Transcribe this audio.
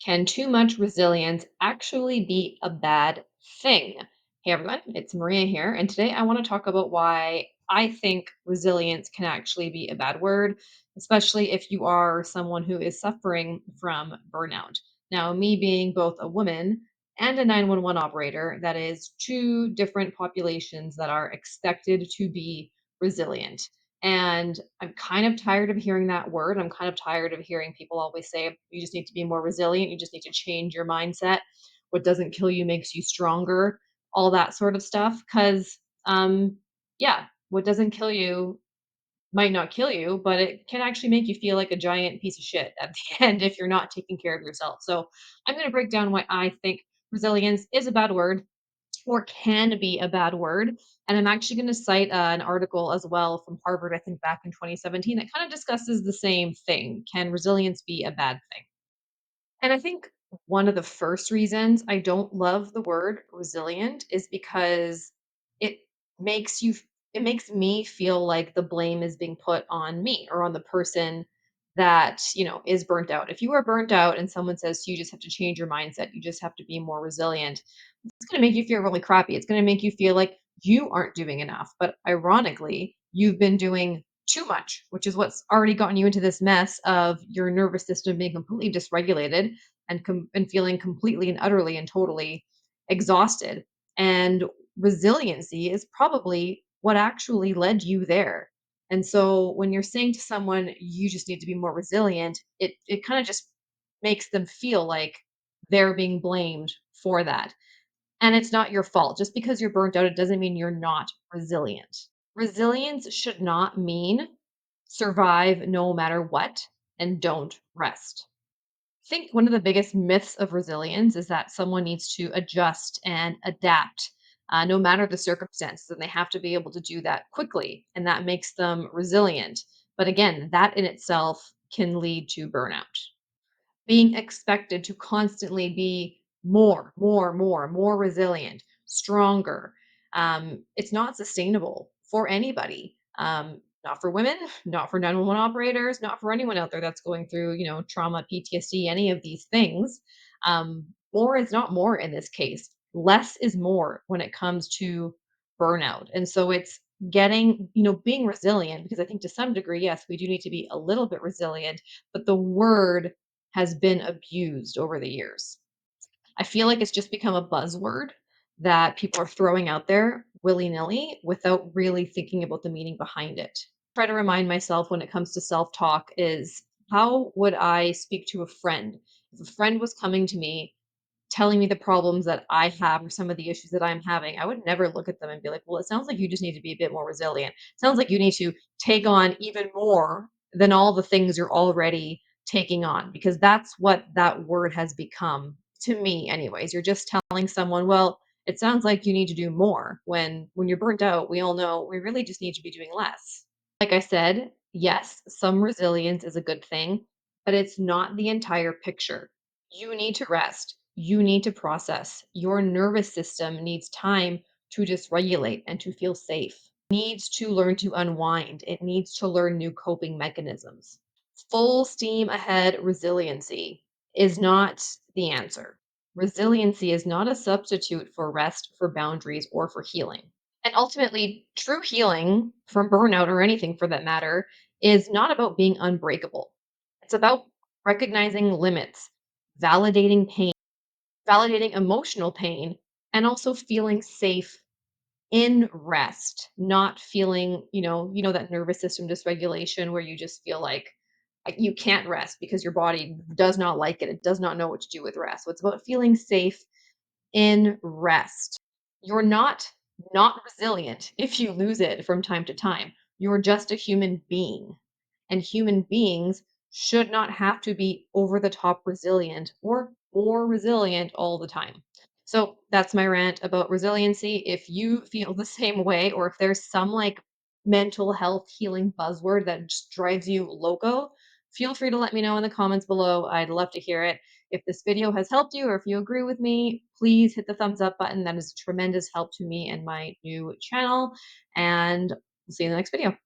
Can too much resilience actually be a bad thing? Hey everyone, it's Maria here, and today I want to talk about why I think resilience can actually be a bad word, especially if you are someone who is suffering from burnout. Now, me being both a woman and a 911 operator, that is two different populations that are expected to be resilient. And I'm kind of tired of hearing that word. I'm kind of tired of hearing people always say, you just need to be more resilient. You just need to change your mindset. What doesn't kill you makes you stronger, all that sort of stuff. Because, yeah, what doesn't kill you might not kill you, but it can actually make you feel like a giant piece of shit at the end if you're not taking care of yourself. So I'm going to break down why I think resilience is a bad word or can be a bad word. And I'm actually going to cite an article as well from Harvard, I think back in 2017, that kind of discusses the same thing. Can resilience be a bad thing? And I think one of the first reasons I don't love the word resilient is because it makes you it makes me feel like the blame is being put on me or on the person that, is burnt out. If you are burnt out and someone says you just have to change your mindset, you just have to be more resilient, it's going to make you feel really crappy. It's going to make you feel like you aren't doing enough. But ironically, you've been doing too much, which is what's already gotten you into this mess of your nervous system being completely dysregulated and and feeling completely and utterly and totally exhausted. And resiliency is probably what actually led you there. And so when you're saying to someone you just need to be more resilient, it kind of just makes them feel like they're being blamed for that. And it's not your fault. Just because you're burnt out, it doesn't mean you're not resilient. Resilience should not mean survive no matter what and don't rest. I think one of the biggest myths of resilience is that someone needs to adjust and adapt no matter the circumstances, and they have to be able to do that quickly, and that makes them resilient. But again, that in itself can lead to burnout. Being expected to constantly be more resilient, stronger. It's not sustainable for anybody. Not for women, not for 911 operators, not for anyone out there that's going through, trauma, PTSD, any of these things. More is not more in this case. Less is more when it comes to burnout. And so it's getting, being resilient, because I think to some degree, yes, we do need to be a little bit resilient, but the word has been abused over the years. I feel like it's just become a buzzword that people are throwing out there willy-nilly without really thinking about the meaning behind it. Try to remind myself when it comes to self-talk is, how would I speak to a friend? If a friend was coming to me telling me the problems that I have or some of the issues that I'm having, I would never look at them and be like, well, it sounds like you just need to be a bit more resilient. Sounds like you need to take on even more than all the things you're already taking on, because that's what that word has become to me anyways. You're just telling someone, well, it sounds like you need to do more, when you're burnt out, we all know we really just need to be doing less. Like I said, yes, some resilience is a good thing, but it's not the entire picture. You need to rest. You need to process. Your nervous system needs time to dysregulate and to feel safe. It needs to learn to unwind. It needs to learn new coping mechanisms. Full steam ahead resiliency is not the answer. Resiliency is not a substitute for rest, for boundaries, or for healing. And ultimately, true healing from burnout or anything for that matter is not about being unbreakable. It's about recognizing limits, validating pain, validating emotional pain, and also feeling safe in rest, not feeling, that nervous system dysregulation where you just feel like you can't rest because your body does not like it. It does not know what to do with rest. So it's about feeling safe in rest. You're not resilient if you lose it from time to time. You're just a human being. And human beings should not have to be over the top resilient or more resilient all the time. So that's my rant about resiliency. If you feel the same way, or if there's some like mental health healing buzzword that just drives you loco, feel free to let me know in the comments below. I'd love to hear it. If this video has helped you or if you agree with me, please hit the thumbs up button. That is a tremendous help to me and my new channel. And we'll see you in the next video.